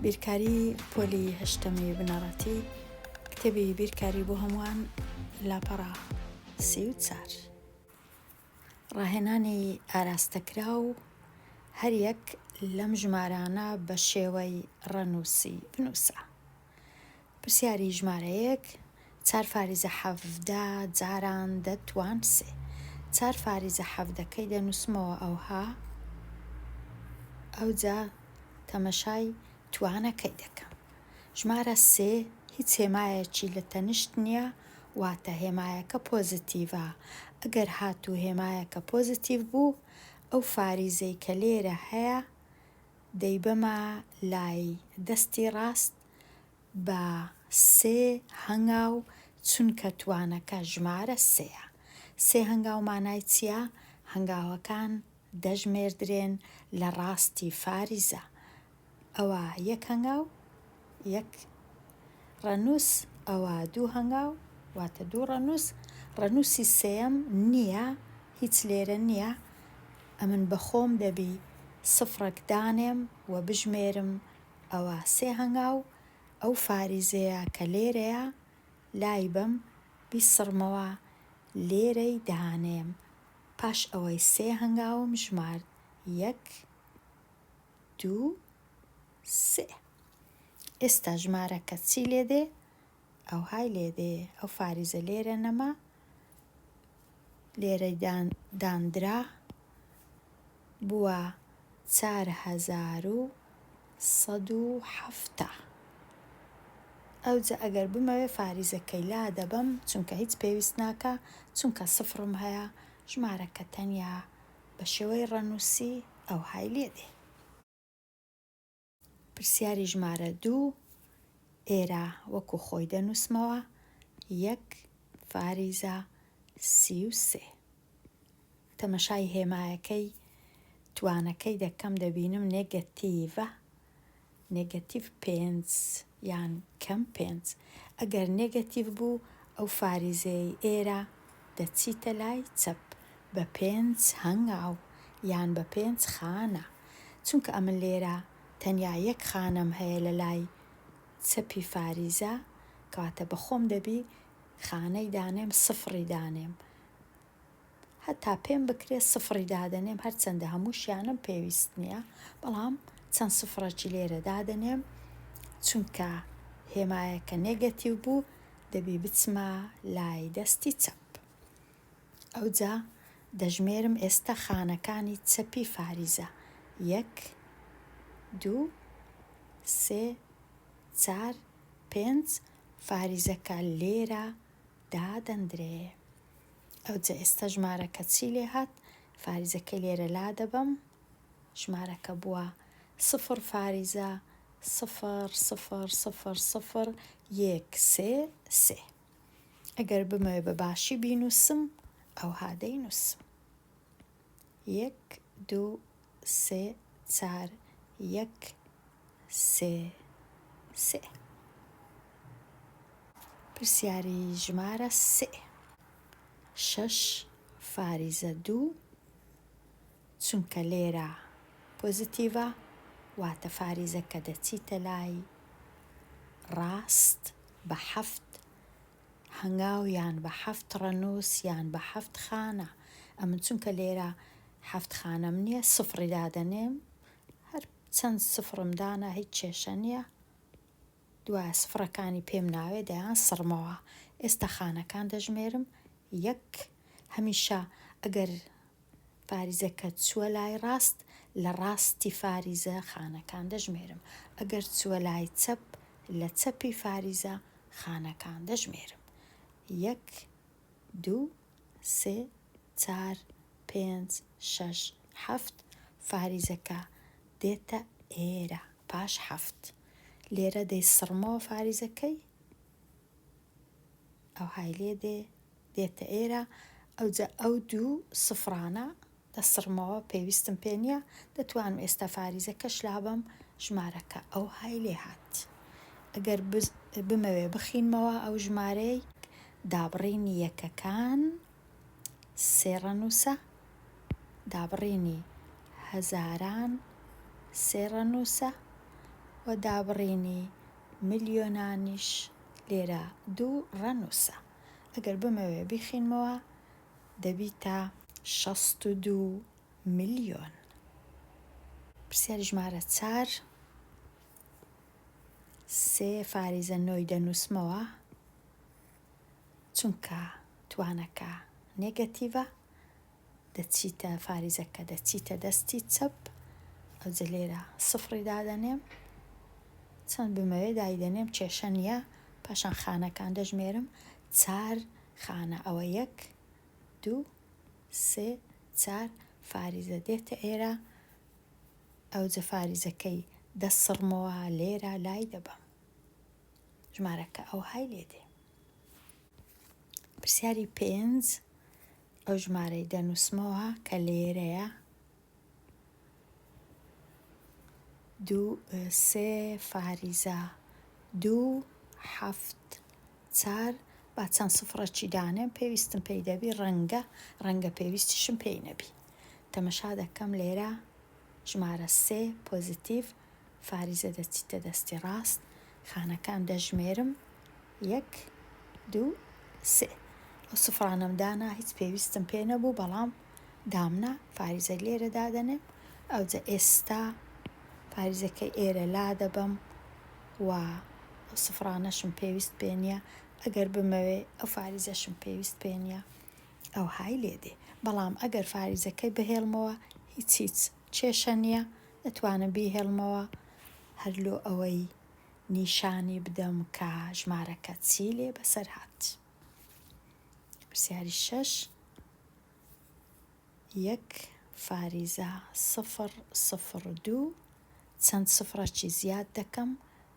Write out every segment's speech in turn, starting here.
بیرکاری پۆلی هەشتەمی بنەڕەتی کتێبی بیرکاری بۆ هەمووان لاپەڕە 34 ڕاهێنانی ئاراستەکرا و هەر یەک لەم ژمارانە بە شێوەی ڕەنووسی بنووسە. پرسیاری ژمارە 1 4 فاریزە 17 جاران دەتوان سێ 4 فاریزە 17ەکەی دەنووسمەوە ئەوجا تەمەشای توانەکەی دەکەم. ژمارە 3 هیچ هێمایەکی لە تەنیشت نییە، واتە هێمایەکە پۆزتیڤە. ئەگەر هاتوو هێمایەکە پۆزتیڤ بوو، ئەو فاریزەی کە لێرە هەیە دەیبەمە لای دەستی ڕاست بە 3 هەنگاو، چونکە توانەکە ژمارە 3ە. 3 هەنگاو مانای چییە؟ هەنگاوەکان دەژمێردرێن لە ڕاستی فاریزە. ئەوە 1 هەنگاو، 1 ڕەنووس، ئەوە 2 هەنگاو، واتە 2 ڕەنووس. ڕەنووسی سێیەم نییە، هیچ لێرە نییە. ئەمن بەخۆم دەبی سفرێک دانێم و بژمێرم، ئەوە 3 هەنگاو. ئەو فاریزەیە کە لێرەیە لای بەم بیسڕمەوە، لێرەی دانێم. پاش ئەوەی 3 هەنگاوم ژمارد 1 2 3. ئێستا ژمارەکە چی لێدێ؟ ئەو های لێدێ. ئەو فاریزە لێرە نەما، لێرەی دانرا بووە 4107. ئەوجا ئەگەر بمەوێ فاریزەکەی لا دەبەم، چونکە هیچ پێویست ناکە، چونکە سفرم هەیە. ژمارەکە تەنیا بە شێوەی ڕەنووسی ئەو های لێدێ. پرسیاری ژمارە 2 ئێرە وەکو خۆی دەنووسمەوە 1 فاریزە 33. تەمەشای هێمایەکەی توانەکەی دەکەم، دەبینم نێگەتیڤە، نێگەتیڤ 5 یان کەم 5. ئەگەر نێگەتیڤ بوو، ئەو فاریزەی ئێرە دەچیتە لای چەپ بە 5 هەنگاو یان بە 5 خانە. چونکە ئەمن لێرە تەنیا 1 خانەم هەیە لە لای چەپی فاریزە، کەواتە بەخۆم دەبی خانەی دانێم، سفری دانێم. هەتا پێم بکرێت سفری دادەنێم، هەرچەندە هەمووشیانم پێویست نییە، بەڵام چەند سفرەکی لێرە دادەنێم، چونکە هێمایەکە نێگەتیڤ بوو، دەبی بچمە لای دەستی چەپ. ئەوجا دەژمێرم ئێستا خانەکانی چەپی فاریزە 1 2 3 4 5. فاریزەکە لێرە دادەندرێ. ئەوجا ئێستا ژمارەکە چی لێ هات؟ فاریزەکەی لێرە لا دەبەم، ژمارەکە بووە 0 فاریزە 0 0 0 0 1 3 3. ئەگەر بمەوێ بە باشی بینووسم، ئەو هادەی نووسم 1 2 3 4 1 3 3. پرسیاری ژمارە 3 6 فاریزە 2. چونکە لێرە پۆزتیڤە، واتە فاریزەکە دەچیتە لای ڕاست بە 7 هەنگاو یان بە 7 ڕەنووس یان بە 7 خانە. ئەمن چونکە لێرە 7 خانەم نییە، سفری دادەنێم، هەر چەند سفرم دانا هیچ کێشە نییە، دوایە سفرەکانی پێم ناوێ دەیان سڕمەوە. ئێستا خانەکان دەژمێرم 1. هەمیشە ئەگەر فاریزەکە چووە لای ڕاست، لە ڕاستی فاریزە خانەکان دەژمێرم. ئەگەر چووە لای چەپ، لە چەپی فاریزە خانەکان دەژمێرم 1 2 3 4 5 6 7. فاریزەکە دێتە ئێرە پاش 7. لێرە دەیسڕمەوە فاریزەکەی، ئەو های لێ دێتە ئێرە. ئەوجا ئەو 2 سفرانە دەسڕمەوە، پێویستم پێ نییە، دەتوانم ئێستا فاریزەکەش لابەم، ژمارەکە ئەو های لێ هات. ئەگەر بمەوێ بخینمەوە ئەو ژمارەی، دابڕینی یەکەکان 3 ڕەنووسە، دابڕینی هەزاران 3 ڕەنووسە، و دابڕینی ملیۆنانیش لێرە 2 ڕەنووسە. ئەگەر بمەوێ بیخینمەوە دەبیتە 62 ملیۆن. پرسیاری ژمارە 4 3 فاریزە نۆی دەنووسمەوە چونکە توانەکە نێگەتیڤە دەچیتە فاریزەکە دەچیتە دەستی چەپ ئەوجە لێرە سفری دادەنێم چەند بمەوێ دایدەنێم کێشە نییە پاشان خانەکان دەژمێرم 4 خانە ئەوە 1 2 3 4 فاریزە دێتە ئێرە ئەوجە فاریزەکەی دەسڕمەوە لێرە لای دەبەم ژمارەکە ئەو های لێ دێ. پرسیاری 5 ئەو ژمارەی دەنووسمەوە کە لێرەیە 3 فاریزە 2 7 4 با چەند سفرەکی دانێم پێویستم پێی دەبی ڕەنگە پێویستیشم پێی نەبی. تەمەشا دەکەم لێرە ژمارە 3 پۆزیتیڤ فاریزە دەچیتە دەستی ڕاست خانەکان دەژمێرم 1 2 3 ئەو سفرانەم دانا هیچ پێویستم پێ نەبوو بەڵام دامنا فاریزە لێرە دادەنێم ئەوجە ئێستا فاریزەکەی ئێرە لا دەبەم و ئەو سفرانەشم پێویست پێ نییە ئەگەر بمەوێ ئەو فاریزەشم پێویست پێ نییە ئەو های لێ دێ بەڵام ئەگەر فاریزەکەی بهێڵمەوە هیچ کێشە نییە دەتوانم بیهێڵمەوە هەر لۆ ئەوەی نیشانی بدەم کە ژمارەکە چی لێ بەسەر هات. پرسیاری 6 1 فاریزە 0 0 2 چەند سفرەکی زیاد دەکەم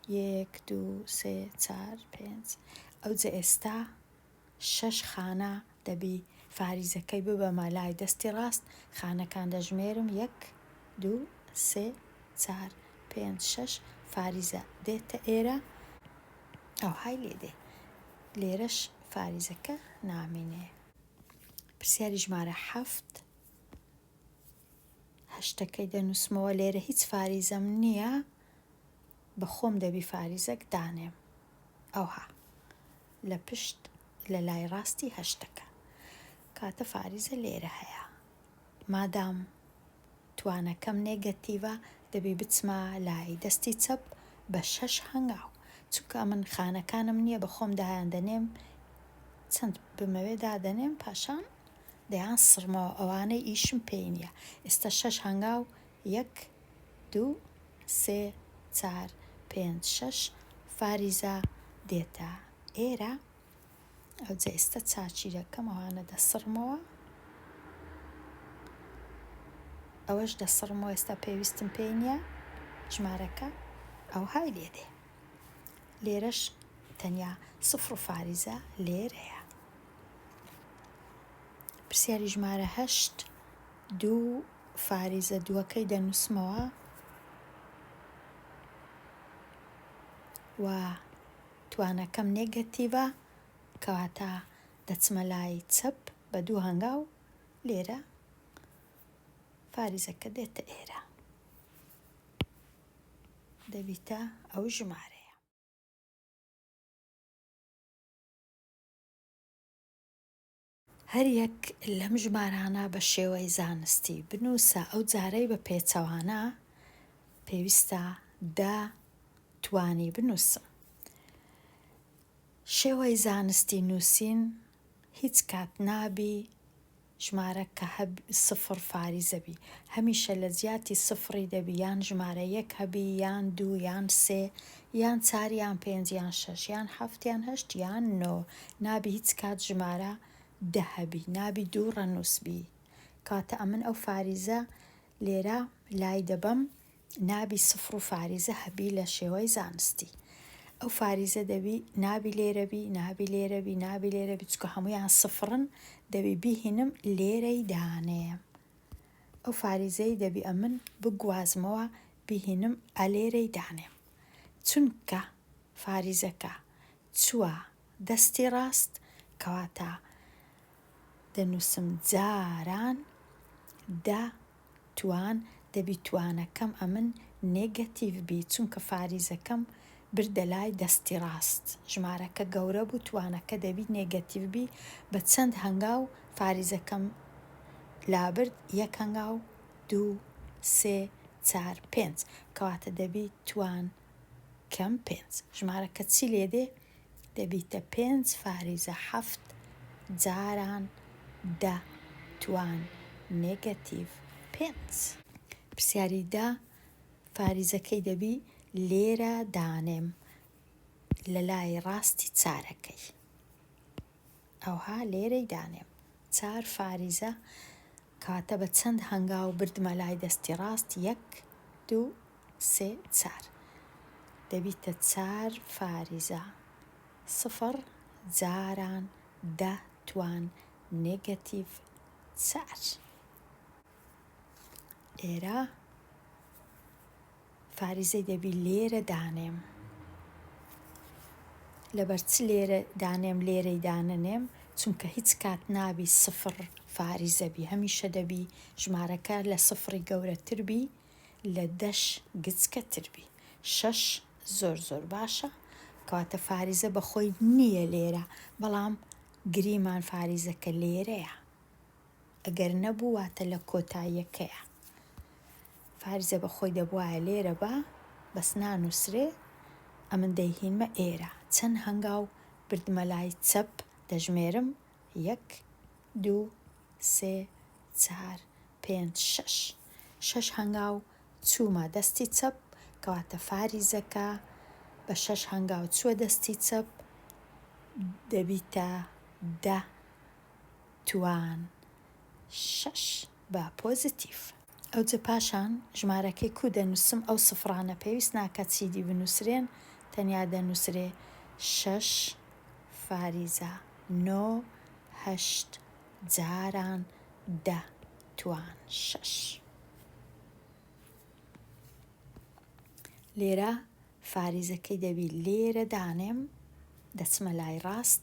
1 2 3 4 5 ئەوجە ئێستا 6 خانە دەبی فاریزەکەی ببەمە لای دەستی ڕاست خانەکان دەژمێرم 1 2 3 4 5 6 فاریزە دێتە ئێرە ئەو های لێ دێ لێرەش فاریزەکە نامێنێ. پرسیاری ژمارە 7 هەشتەکەی دەنووسمەوە لێرە هیچ فاریزەم نییە بە خۆم دەبی فاریزەک دانێم ئەوها لە پشت لە لای ڕاستی هەشتەکە کاتە فاریزە لێرە هەیە مادام توانەکەم نێگەتیڤە دەبی بچمە لای دەستی چەپ بە 6 هەنگاو چونکە من خانەکانم نییە بە خۆم داهاندەنێم چەند بمەوێ دادەنێم پاشان دەیان سڕمەوە ئەوانەی ئیشم پێی نییە ئێستا 6 هەنگاو 1 2 3 4 5 6 فاریزە دێتە ئێرە ئەوجە ئێستا چاچی دەکەم ئەوانە دەسڕمەوە ئەوەش دەسڕمەوە ئێستا پێویستم پێی نییە ژمارەکە ئەو های لێ دێ لێرەش تەنیا سفر و فاریزە لێرەیە. پرسیاری ژمارە 8 2 فاریزە دووەکەی دەنووسمەوە و توانەکەم نێگەتیڤە کەواتە دەچمە لای چەپ بە 2 هەنگاو لێرە فاریزەکە دێتە ئێرە دەبیتە ئەو ژمارەیە. هەر یەک لەم ژمارانە بە شێوەی زانستی بنووسە ئەو جارەی بە پێچەوانە پێویستە توانی بنووسم. شێوەی زانستی نووسین هیچ کات نابی ژمارە کە سفر فاریزە بی هەمیشە لە زیاتی سفری دەبی یان ژمارە 1 هەبی یان 2 یان 3 یان 4 یان 5 یان 6 یان 7 یان 8 یان 9 نابی هیچ کات ژمارە 10 هەبی نابی 2 ڕەنووسبی کاتە ئەمن ئەو فاریزە لێرە لای دەبەم نابی سفر و فاریزە هەبی لە شێوەی زانستی ئەو فاریزە دەبی نابی لێرەبی نابی لێرەبی نابی لێرەبی چکە هەمویان سفرن دەبی بیهینم لێرەی دانێم ئەو فاریزەی دەبی ئەمن بگوازمەوە بیهینم ئەلێرەی دانێم چونکە فاریزەکە چووە دەستی ڕاست کەواتە دەنووسم جاران توان دەبی توانەکەم ئەمن نێگەتیڤ بی چونکە فاریزەکەم بردە لای دەستی ڕاست ژمارەکە گەورە بوو توانەکە دەبی نێگەتیڤ بی بە چەند هەنگاو فاریزەکەم لابرد 1 هەنگاو 2 3 4 5 کەواتە دەبی توان کەم 5 ژمارەکە چی لێدێ دەبیتە 5 فاریزە 7 جاران 10 توان نێگەتیڤ 5 پرسیاری دا فاریزەکەی دەبی لێرە دانێم لە لای ڕاستی چارەکەی ئەوها لێرەی دانێم 4 فاریزە کاتە بە چەند هەنگاو بردمە لای دەستی ڕاست 1 2 3 4 دەبیتە 4 فاریزە 0 جاران 10 توان نێگەتیڤ 4 ئێرە فاریزەی دەبی لێرە دانێم لەبەر چ لێرە دانێم لێرەی دانەنێم چونکە هیچ کات نابی 0 فاریزە بی هەمیشە دەبی ژمارەکە لە 0 گەورەتر بی لە 10 گچکەتر بی 6 زۆر باشە کەواتە فاریزە بەخۆی نییە لێرە بەڵام گریمان فاریزەکە لێرەیە ئەگەر نەبوو واتە لە کۆتاییەکەیە فاریزە بەخۆی دەبوایە لێرە بە بەس نانووسرێ ئەمن دەیهینمە ئێرە چەند هەنگاو بردمە لای چەپ دەژمێرم 1 2 3 4 5 6 6 هەنگاو چوومە دەستی چەپ کەواتە فاریزەکە بە 6 هەنگاو چووە دەستی چەپ دەبیتە 10 توان 6 بە پۆزیتیڤ ئەوجە پاشان ژمارەکەی کو دەنووسم ئەو سفرانە پێویست ناکات چیدی بنووسرێن تەنیا دەنووسرێ 6 فاریزە 9 8 جاران 10 توان 6 لێرە فاریزەکەی دەبی لێرە دانێم دەچمە لای ڕاست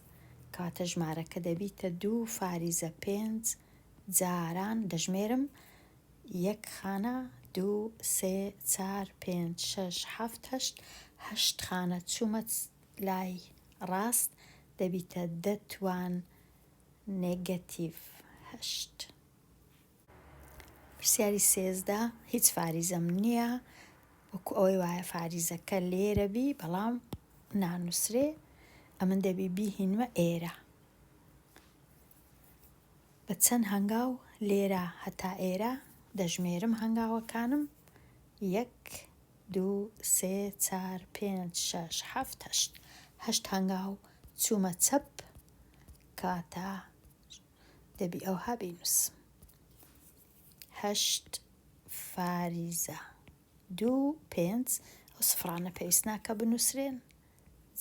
کاتە ژمارەکە دەبیتە 2 فاریزە 5 جاران دەژمێرم 1 خانە 2 3 4 5 6 7 8 8 خانە چوومە لای ڕاست دەبیتە 10 توان نێگەتیڤ 8 پرسیاری 13 هیچ فاریزەم نییە وەکو ئەوەی وایە فاریزەکە لێرە بی بەڵام نانووسرێ ئەمن دەبی بیهینمە ئێرە بە چەند هەنگاو لێرە هەتا ئێرە دەژمێرم هەنگاوەکانم 1 2 3 4 5 6 7 8 8 هەنگاو چوومە چەپ کاتە دەبی ئەوها بینووسم 8 فاریزە 2 5 ئەو سفرانە پێویست ناکە بنووسرێن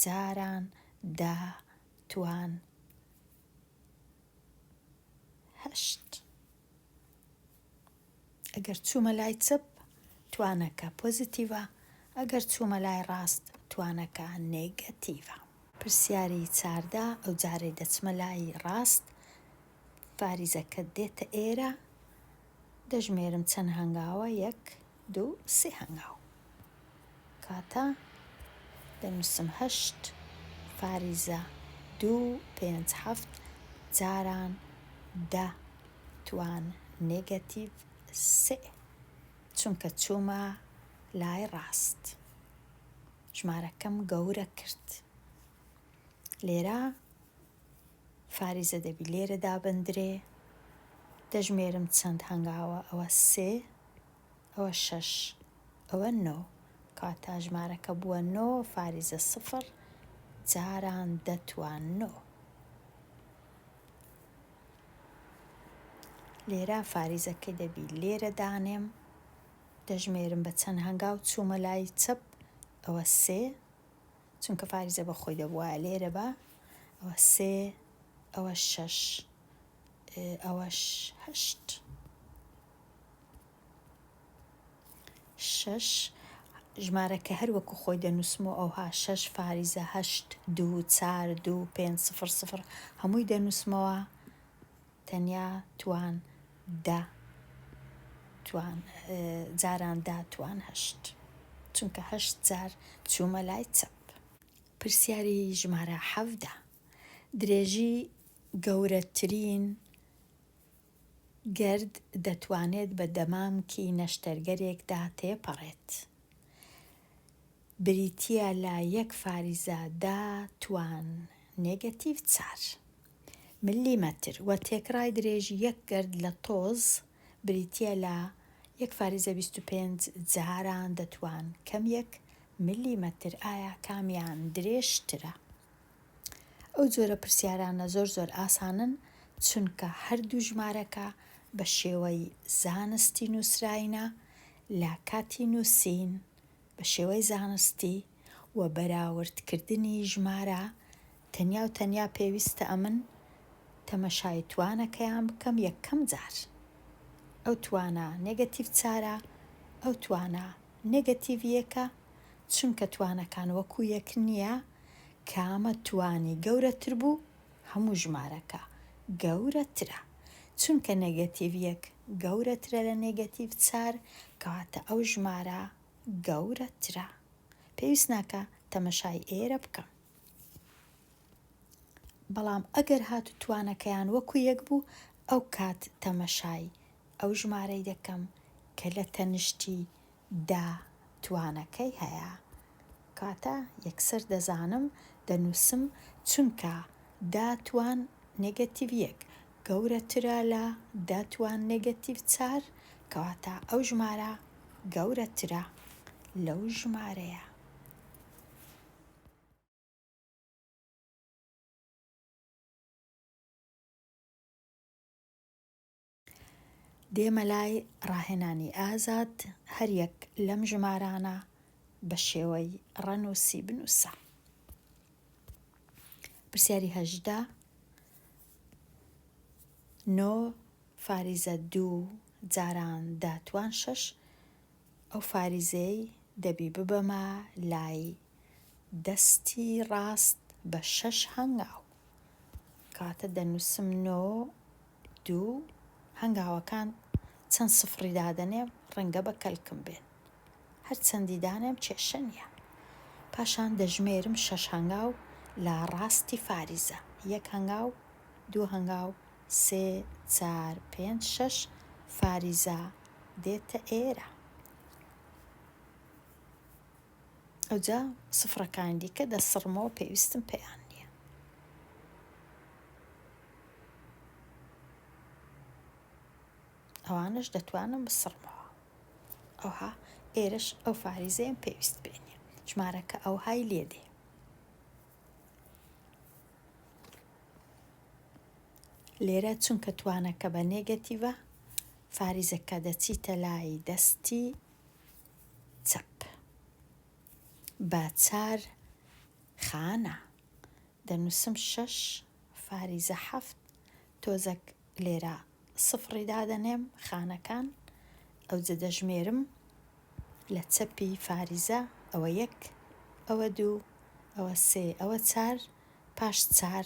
جاران 10 توان 8 ئەگەر چوومە لای چەپ توانەکە پۆزیتیڤە ئەگەر چوومە لای ڕاست توانەکە نێگەتیڤە پرسیاری 14 ئەو جارەی دەچمە لای ڕاست فاریزەکە دێتە ئێرە دەژمێرم چەند هەنگاوە 1 2 3 هەنگاو کاتە دەنووسم 8 فاریزە 2 5 7 جاران 10 توان نێگەتیڤ 3 چونکە چوومە لای ڕاست ژمارەکەم گەورە کرد لێرە فاریزە دەبی لێرە دابەندرێ دەژمێرم چەند هەنگاوە ئەوە 3 ئەوە 6 ئەوە 9 کاتە ژمارەکە بووە 9 فاریزە 0 جاران 10 توان 9 لێرە فاریزەکەی دەبی لێرە دانێم دەژمێرم بە چەند هەنگاو چوومە لای چەپ ئەوە 3 چونکە فاریزە بەخۆی دەبوایە لێرە بە ئەوە 3 ئەوە 6 ئەوەش 8 6 ژمارەکە هەر وەکو خۆی دەنووسمەوە ئەوها 6 فاریزە 8 2 4 2 5 0 0 هەمووی دەنووسمەوە تەنیا توان 10 توان جاران 10 توان 8 چونکە 8 جار چوومە لای چەپ. پرسیاری ژمارە 17 درێژی گەورەترین گەرد دەتوانێت بە دەمامکی نەشتەرگەرێکدا تێپەڕێت. بریتیە لە یەک فاریزە داتوان نێگەتیڤ 4 ملیمەتر و تێکڕای درێژی یەک گەرد لە تۆز بریتیە لە یەک فاریزە 25 جاران دەتوان کەم 1 ملیمەتر. ئایا کامیان درێژترە؟ ئەو جۆرە پرسیارانە زۆر ئاسانن چونکە هەردوو ژمارەکە بە شێوەی زانستی نووسراینە لە کاتی نووسین بە شێوەی زانستی و بەراوردکردنی ژمارە تەنیا پێویستە ئەمن تەمەشای توانەکەیان بکەم یەکەم جار. ئەو توانە نێگەتیڤ 4 ئەو توانە نێگەتیڤ 1 چونکە توانەکان وەکو یەک نییە کامە توانی گەورەتر بوو هەموو ژمارەکە گەورەترە. چونکە نێگەتیڤ 1 گەورەترە لە نێگەتیڤ 4 کەواتە ئەو ژمارە گەورەترە. پێویست ناکە تەمەشای ئێرە بکەم. بەڵام ئەگەر هاتو توانەکەیان وەکو یەک بوو ئەو کات تەمەشای ئەو ژمارەی دەکەم کە لە تەنیشتی دا توانەکەی هەیە. کاتە یەکسەر دەزانم دەنووسم چونکە داتوان نێگەتیڤ 1 گەورەترە لە داتوان نێگەتیڤ 4 کەواتە ئەو ژمارە گەورەترە لەو ژمارەیە. دێمە لای ڕاهێنانی ئازاد هەر یەک لەم ژمارانە بە شێوەی ڕەنووسی بنووسە. پرسیاری 18 9 فاریزە 2 جاران داتوان 6 ئەو فاریزەی دەبی ببەمە لای دەستی ڕاست بە 6 هەنگاو. کاتە دەنووسم 9 2 هەنگاوەکان چەند سفری دادەنێم ڕەنگە بە کەلکم بێن، هەر چەندی دانێم کێشە نییە. پاشان دەژمێرم 6 هەنگاو لە ڕاستی فاریزە، 1 هەنگاو 2 هەنگاو 3 4 5 6 فاریزە دێتە ئێرە. ئەوجا سفرەکانی دیکە دەسڕمەوە پێویستم پێیان نییە. ئەوانش دەتوانم بسڕمەوە. ئەوها ئێرەش ئەو فاریزەیەم پێویست بێنێ ژمارەکە ئەوهای لێدێ. لێرە چونکە توانەکە بە نێگەتیڤە فاریزەکە دەچیتە لای دەستی چەپ بە 4 خانە. دەنووسم 6 فاریزە 7 تۆزێک لێرە سفری دادەنێم خانەکان ئەوجە دەژمێرم لە چەپی فاریزە ئەوە 1 ئەوە 2 ئەوە 3 ئەوە 4 پاش 4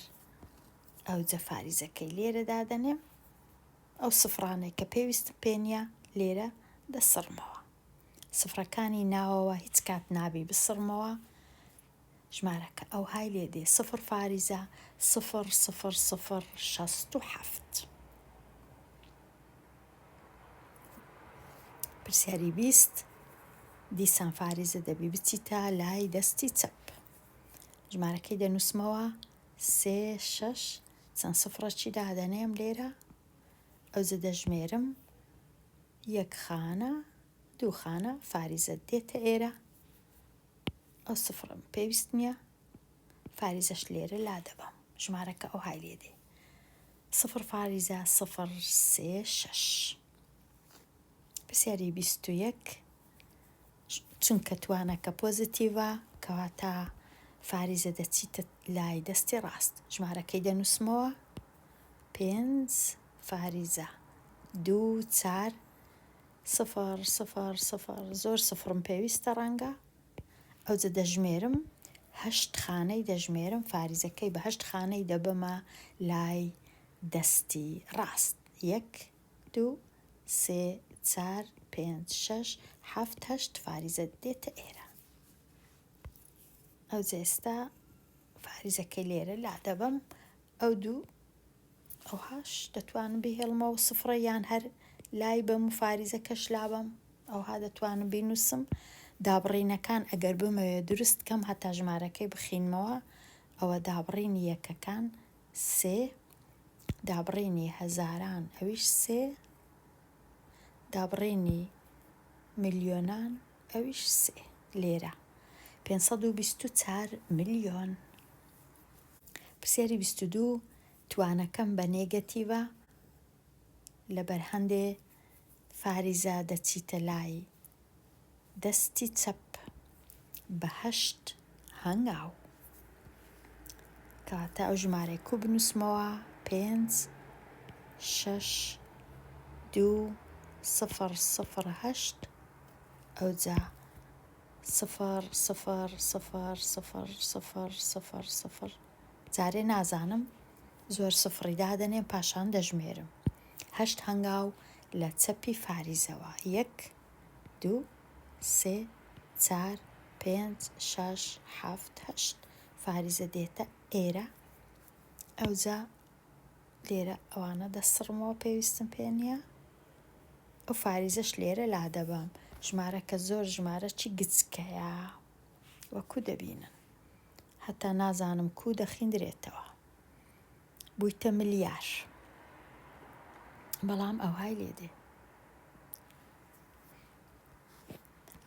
ئەوجە فاریزەکەی لێرە دادەنێم ئەو سفرانەی کە پێویستم پێ نییە لێرە دەسڕمەوە. سفرەکانی ناوەوە هیچ کات نابی بسڕمەوە ژمارەکە ئەوهای لێدێ 0 فاریزە 0 0 0 67. پرسیاری 20 دیسان فاریزە دەبی بچیتە لای دەستی چەپ. ژمارەکەی دەنووسمەوە 3 6 چەند سفرەکی دادەنێم لێرە ئەوجە دەژمێرم 1 خانە 2 خانە فاریزە دێتە ئێرە ئەو سفرم پێویست نییە فاریزەش لێرە لا دەبەم ژمارەکە ئەوهای لێدێ 0 فاریزە 0 3 6. پرسیاری 21 چونکە توانەکە پۆزیتیڤە کەواتە فاریزە دەچیتە لای دەستی ڕاست ژمارەکەی دەنووسمەوە 5 فاریزە 2 4 0 0 0 زۆر سفرم پێویستە ڕەنگە ئەوجە دەژمێرم 8 خانەی دەژمێرم فاریزەکەی بە 8 خانەی دەبەمە لای دەستی ڕاست 1 2 3 4 5 6 7 فاریزە دێتە ئێرە. ئەو ئێستا فاریزەکەی لێرە لا دەبم، ئەو 2 ئەو 8 دەتوانم بهێڵمەوە سفرە یان هەر لای بەم و فاریزەکەش لابم، ئەوها دەتوانم بینووسم. دابڕینەکان ئەگەر بمەوێ دروست کەم هەتا ژمارەکەی بخینمەوە، ئەوە دابڕینی یەکەکان 3، دابڕینی هەزاران ئەویش 3، دابڕینی ملیۆنان ئەویش 3 لێرە 524 ملیۆن. پرسیاری 22 توانەکەم بە نێگەتیڤە لەبەر هەندێ فاریزە دەچیتە لای دەستی چەپ بە 8 هەنگاو. کەواتە ئەو ژمارەی کوو بنووسمەوە 5 6 2 0 0 8 ئەوجا 0 0 0 0 0 0 0 جارێ نازانم زۆر سفری دادەنێم پاشان دەژمێرم. 8 هەنگاو لە چەپی فاریزەوە 1 2 3 4 5 6 7 8 فاریزە دێتە ئێرە. ئەوجا لێرە ئەوانە دەسڕمەوە پێویستم پێ نییە. ئەو فاریزەش لێرە لا دەبام. ژمارەکە زۆر ژمارە چی گچکەیە وەکو دەبینن، هەتا نازانم کو دەخیندرێتەوە. بوویتە ملیار، بەڵام ئەوهای لێدێ.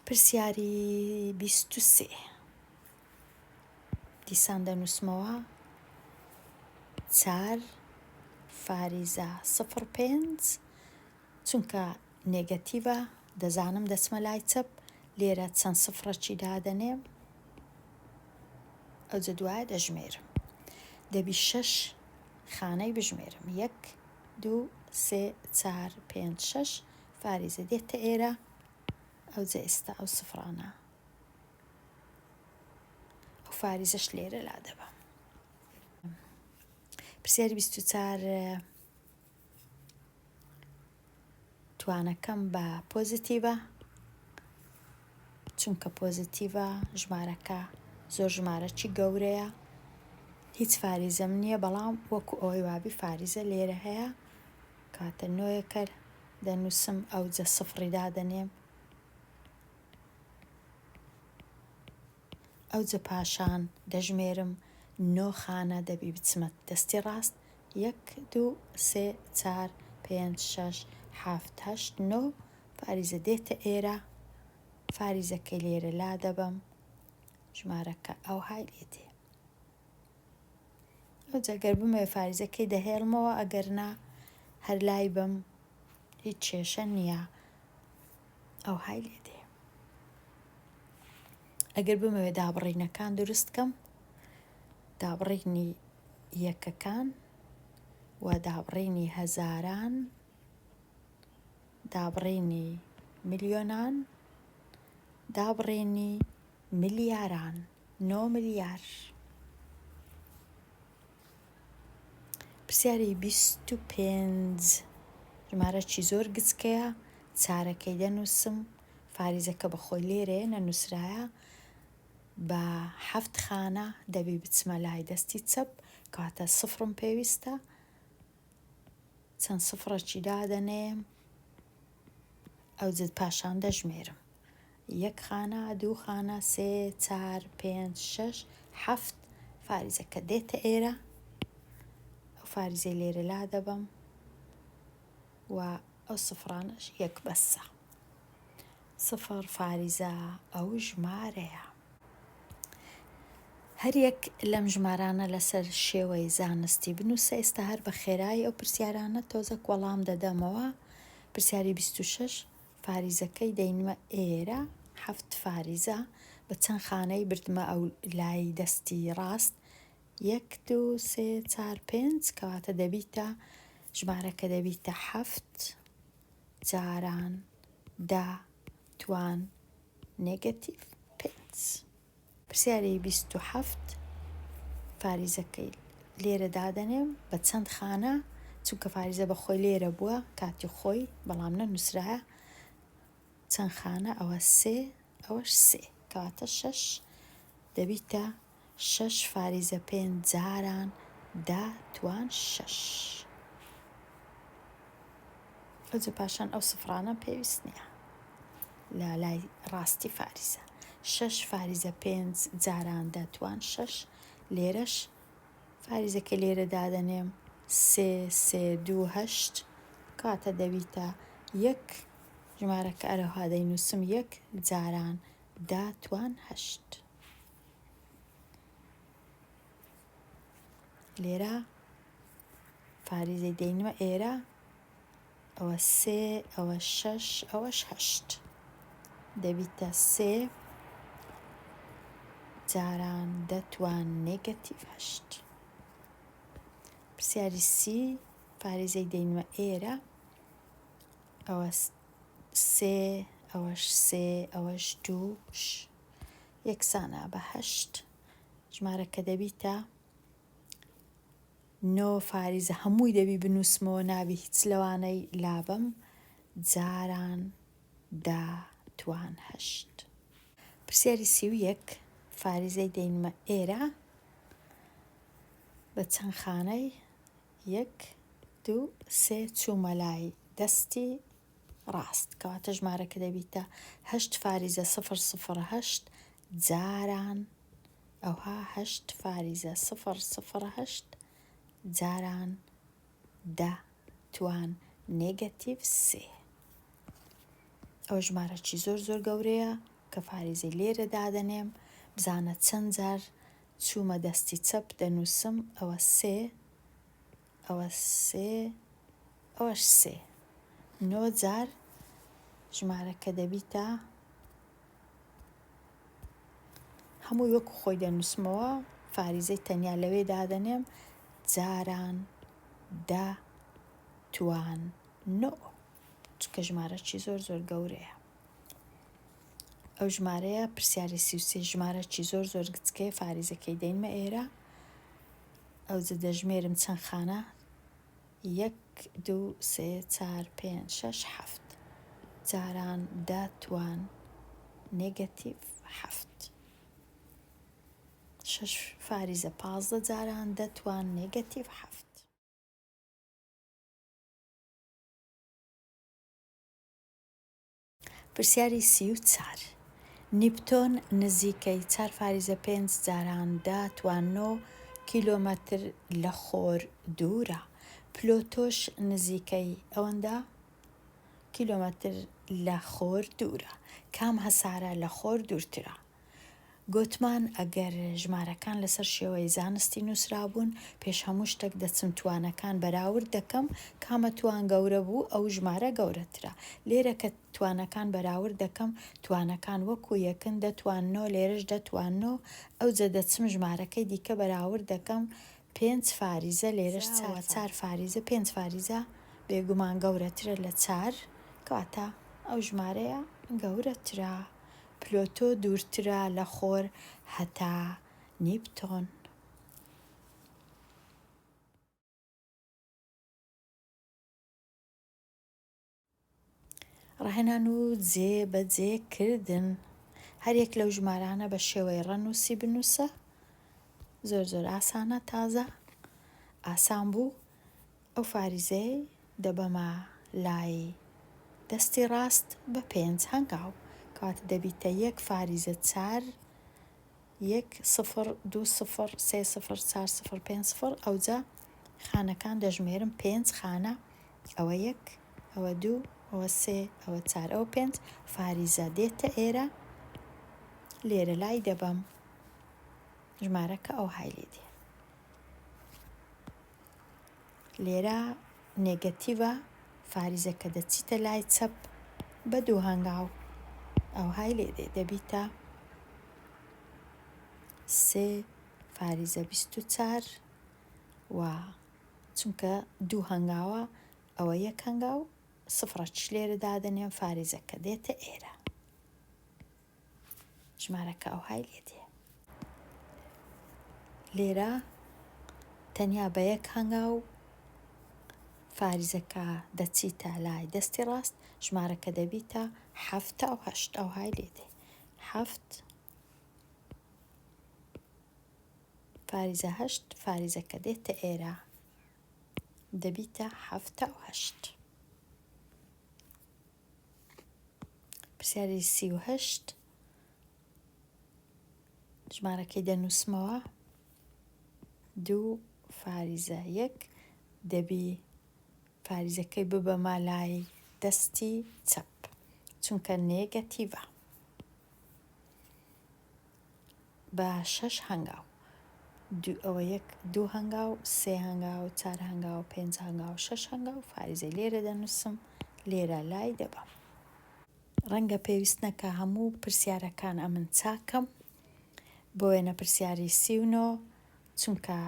پرسیاری 23 دیسان دەنووسمەوە 4 فاریزە 0.5 چونکە نێگەتیڤە دەزانم دەچمە لای چەپ، لێرە چەند سفرەکی دادەنێم، ئەوجە دوایە دەژمێرم. دەبی 6 خانەی بژمێرم 1 2 3 4 5 6 فاریزە دێتە ئێرە. ئەوجە ئێستا ئەو سفرانە ئەو فاریزەش لێرە لا دەبە. پرسیاری 24 توانەکەم بە پۆزیتیڤە چونکە پۆزیتیڤە ژمارەکە زۆر ژمارەکی گەورەیە، هیچ فاریزەم نییە، بەڵام وەکو ئەوەی وابی فاریزە لێرە هەیە. کاتە نۆیەکە دەنووسم ئەوجە سفری دادەنێم، ئەوجە پاشان دەژمێرم 9 خانە دەبی بچمە دەستی ڕاست 1 2 3 4 5 6 7 8 9 فاریزە دێتە ئێرە. فاریزەکەی لێرە لا دەبم، ژمارەکە ئەو های لێدێ. ئەوجا گەر بمەوێ فاریزەکەی دەهێڵمەوە، ئەگەر نا هەر لای بم هیچ کێشە نییە، ئەو های لێدێ. ئەگەر بمەوێ دابڕینەکان دروستکەم، دابڕینی یەکەکان و دابڕینی هەزاران، دابڕینی ملیۆنان، دابڕینی ملیاران 9 ملیار. پرسیاری 25 ژمارەکی زۆر گچکەیە، چارەکەی دەنووسم، فاریزەکە بەخۆی لێرەیە نەنووسرایە، بە 7 خانە دەبی بچمە لای دەستی چەپ، کاتە سفرم پێویستە، چەند سفرەکی دادەنێم، ئەوجە پاشان دەژمێرم 1 خانە 2 خانە 3 4 5 6 7 فاریزەکە دێتە ئێرە. ئەو فاریزەی لێرە لا دەبم و ئەو سفرانش یەک بەسە. 0 فاریزە ئەو ژمارەیە. هەر یەک لەم ژمارانە لەسەر شێوەی زانستی بنووسە. ئێستا هەر بە خێرایی ئەو پرسیارانە تۆزە وەڵام دەدەمەوە. پرسیاری 26 فاریزەکەی دەینمە ئێرە 7 فاریزە بە چەند خانەی بردمە ئەو لای دەستی ڕاست 1 2 3 4 5 کەواتە دەبیتە ژمارەکە دەبیتە 7 جاران توان نێگەتیڤ 5. پرسیاری 27 فاریزەکەی لێرە دادەنێم بە چەند خانە، چونکە فاریزە بە خۆی لێرە بووە کاتی خۆی، بەڵام نەنووسرایە، چەند خانە ئەوە سێ ئەوەش سێ کەواتە 6 دەبیتە 6 فاریزە 5 جاران داتوان 6. ئەوجە پاشان ئەو سفرانە پێویست نییە لە لای ڕاستی فاریزە. 6 فاریزە 5 جاران دەتوان 6 لێرەش فاریزەکە لێرە دادەنێم 3 3 2 8 کاتە دەبیتە 1 ژمارەکە ئەرەها دەینووسم 1 جاران داتوان 8. لێرە فاریزەی دەینمە ئێرە ئەوە 3 ئەوە 6 ئەوەش 8 دەبیتە 3 جاران دەتوان نێگەتیڤ 8. پرسیاری سی فاریزەی دەینمە ئێرە ئەوە 3 ئەوەش 3 ئەوەش 2 یەکسانە بە 8 ژمارەکە دەبیتە 9 فاریزە هەمووی دەبی بنووسمەوە نابی هیچ لەوانەی لابم جاران داتوان 8. پرسیاری 31 فاریزەی دەینمە ئێرە بە چەند خانەی 1 2 3 چوومە لای دەستی ڕاست کەواتە ژمارەکە دەبیتە 8 فاریزە 0 0 8 جاران ئەوها 8 فاریزە 0 0 8 جاران داتوان نێگەتیڤ 3. ئەو ژمارەی زۆر زۆر گەورەیە کە فاریزەی لێرە دادەنێم بزانە چەند جار چوومە دەستی چەپ دەنووسم ئەوە 3 ئەوە 3 ئەوەش 3 9 جار ژمارەکە دەبیتە هەمووی وەکو خۆی دەنووسمەوە فاریزەی تەنیا لەوێ دادەنێم جاران داتوان 9 چکە ژمارەی زۆر زۆر گەورەیە. ئەو ژمارەیە پرسیاری 33 ژمارەی زۆر زۆر گچکەیە فاریزەکەی دەینمە ئێرە ئەوجە دەژمێرم چەند خانە 1 2 3 4 5 6 7 جاران داتوان نێگەتیڤ 7. 6 فاریزە 15 جاران دەتوان نێگەتیڤ 7. پرسیاری 34 نیپتۆن نزیکەی 4 فاریزە 5 جاران داتوان 9 کیلۆمەتر لە خۆر دوورە. پلۆتۆش نزیکەی ئەوەندە کیلۆمەتر لە خۆر دوورە. کام هەسارە لە خۆر دوورترە؟ گوتمان ئەگەر ژمارەکان لەسەر شێوەی زانستی نووسرابوون پێش هەموو شتێک دەچم توانەکان بەراورد دەکەم کامە توان گەورە بوو ئەو ژمارە گەورەترە. لێرە کە توانەکان بەراورد دەکەم توانەکان وەکو یەکن دەتوانەوە لێرەش دەتوانەوە ئەوجە دەچم ژمارەکەی دیکە بەراورد دەکەم 5 فاریزە لێرەش 4 فاریزە 5 فاریزە بێگومان گەورەترە لە 4 کاتە ئەو ژمارەیە گەورەترە. پلۆتۆ دوورترە لە خۆر هەتا نیپتۆن. ڕاهێنان و جێبەجێکردن هەرێک لەو ژمارانە بە شێوەی ڕەنووسی بنووسە. زۆر زۆر ئاسانە تازە ئاسان بوو. ئەو فاریزەی دەبەمە لای دەستی ڕاست بە 5 هەنگاو کاتە دەبیتە 1 فاریزە 4 1 0 2 0 3 0 4 0 5 0 ئەوجا خانەکان دەژمێرم 5 خانە ئەوە 1 ئەوە 2 ئەوە 3 ئەوە 4 ئەوە 5 فاریزە دێتە ئێرە لێرە لای دەبەم ژمارەکە ئەو های لێ دێ لێرە نێگەتیڤە فاریزەکە دەچیتە لای چەپ بە 2 هەنگاو ئەو های لێ دێ دەبیتە 3 فاریزە 24 و چونکە 2 هەنگاوە ئەوە 1 هەنگاو سفرەچ لێرە دادەنێم فاریزەکە دێتە ئێرە ژمارەکە ئەو های لێ دێ لێرە تەنیا بە 1 هەنگاو فاریزەکە دەچیتە لای دەستی ڕاست ژمارەکە دەبیتە حەفتە ئەو هەشت ئەو های لێدێ حەفت فاریزە هەشت فاریزەکە دێتە ئێرە دەبیتە حەفتە ئەو هەشت. پرسیاری 38 ژمارەکەی دەنووسمەوە 2 فاریزە 1 دەبی فاریزەکەی ببەمە لای دەستی چەپ چونکە نێگەتیڤە بە 6 هەنگاو ئەوە 2 هەنگاو 3 هەنگاو 4 هەنگاو 5 هەنگاو 6 هەنگاو فاریزەی لێرە دەنووسم لێرە لای دەبم. ڕەنگە پێویست نەکە هەموو پرسیارەکان ئەمن چاکەم بۆ وێنە پرسیاری 39 چونکە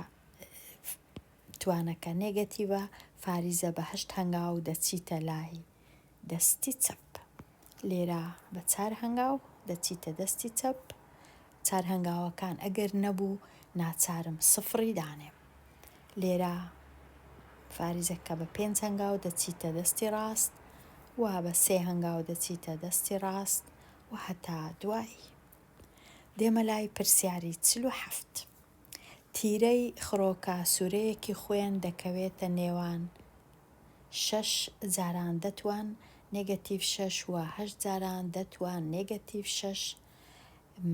توانەکە نێگەتیڤە فاریزە بە 8 هەنگاو دەچیتە لای دەستی چەپ لێرە بە 4 هەنگاو دەچیتە دەستی چەپ 4 هەنگاوەکان ئەگەر نەبوو ناچارم سفری دانێم لێرە فاریزەکە بە 5 هەنگاو دەچیتە دەستی ڕاست و بە 3 هەنگاو دەچیتە دەستی ڕاست و هەتا دوایی. دێمە لای پرسیاری 47 تیرەی خڕۆکە سوورەیەکی خوێن دەکەوێتە نێوان 6 جاران دەتوان نێگەتیڤ 6 و 8 جاران دەتوان نێگەتیڤ 6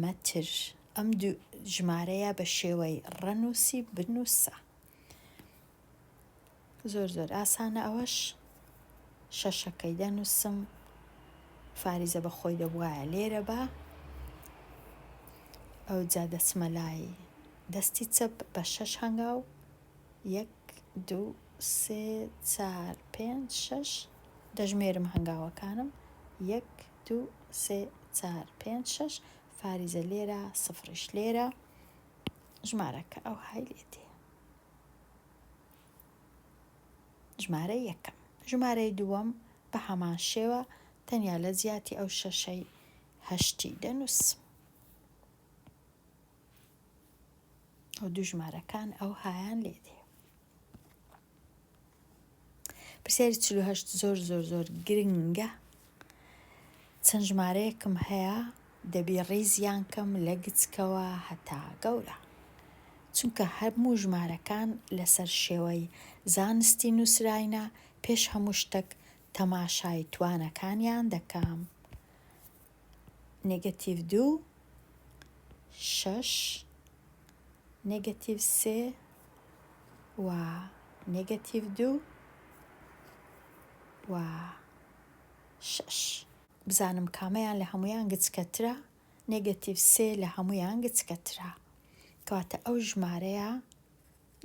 مەتر. ئەم دوو ژمارەیە بە شێوەی ڕەنووسی بنووسە. زۆر ئاسانە ئەوەش شەشەکەی دەنووسم فاریزە بە خۆی دەبوایە لێرە بە ئەو جا دەچمە لای دەستی چەپ بە 6 هەنگاو 1 2 3 4 5 6 دەژمێرم هەنگاوەکانم 1 2 3 4 5 6 فاریزە لێرە سفریش لێرە ژمارەکە ئەو های لێدێ. ژمارە یەکەم. ژمارەی دووەم بە هەمان شێوە تەنیا لە جیاتی ئەو شەشەی هەشتی دەنووسم. ئەو دوو ژمارەکان ئەو هایان لێدێ. پرسیاری 48 زۆر گرنگە. چەند ژمارەیەکم هەیە دەبی ڕیزیان کەم لە گچکەوە هەتا گەورە چونکە هەموو ژمارەکان لەسەر شێوەی زانستی نووسراینە پێش هەموو شتێک تەماشای توانەکانیان دەکەم. نێگەتیڤ 2 6 نێگەتیڤ 3 و نێگەتیڤ 2 و 6 بزانم کامەیان لە هەمویان گچکەترە نێگەتیڤ 3 لە هەمویان گچکەترە کەواتە ئەو ژمارەیە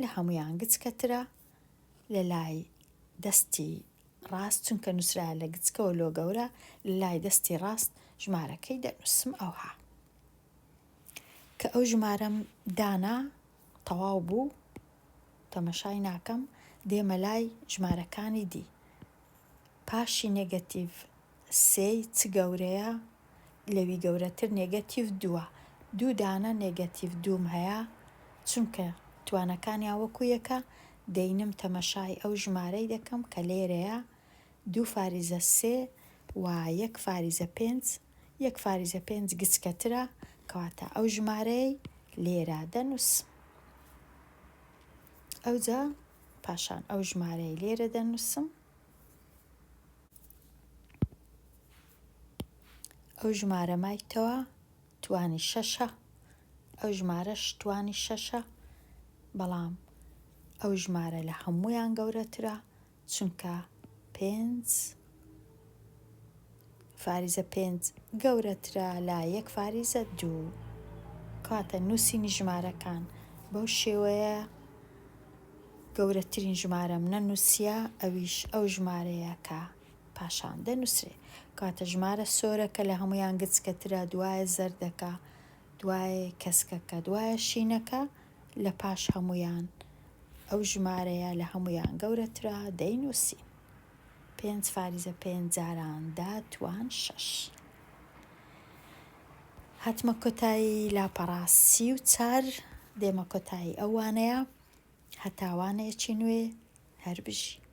لە هەمویان گچکەترە لە لای دەستی ڕاست چونکە نووسرا لە گچکەوە لۆ گەورە لە لای دەستی ڕاست ژمارەکەی دەنووسم ئەوها کە ئەو ژمارەم دانا تەواو بوو تەمەشای ناکەم دێمە لای ژمارەکانی دی پاشی نێگەتیڤ 3 چ گەورەیە لەوی گەورەتر نێگەتیڤ 2 دوو دانە نێگەتیڤ 2 هەیە چونکە توانەکانیان وەکو یەکە دەینم تەمەشای ئەو ژمارەی دەکەم کە لێرەیە 2 فاریزە 3 و 1 فاریزە 5 1 فاریزە 5 گچکەترە کەواتە ئەو ژمارەی لێرە دەنووسم. ئەوجا پاشان ئەو ژمارەی لێرە دەنووسم ئەو ژمارە مایتەوە توانی 6 ئەو ژمارەش توانی 6 بەڵام ئەو ژمارە لە هەمویان گەورەترە چونکە 5 فاریزە 5 گەورەترە لە 1 فاریزە 2 کەواتە نووسینی ژمارەکان بەو شێوەیە گەورەترین ژمارەم نەنووسیە ئەویش ئەو ژمارەیە کە پاشان دەنووسێ کەواتە ژمارە سۆرەکە لە هەمویان گچکەترە دوایە زەردەکە دوایە کەسکەکە دوایە شینەکە لە پاش هەمویان ئەو ژمارەیە لە هەمویان گەورەترە دەینووسین 5 فاریزە 5 جاران داتوان 6 هاتمە کۆتایی لاپەڕا 34 دێمە کۆتایی ئەوانەیە هەتاوانەیەکی نوێ هەر بژی.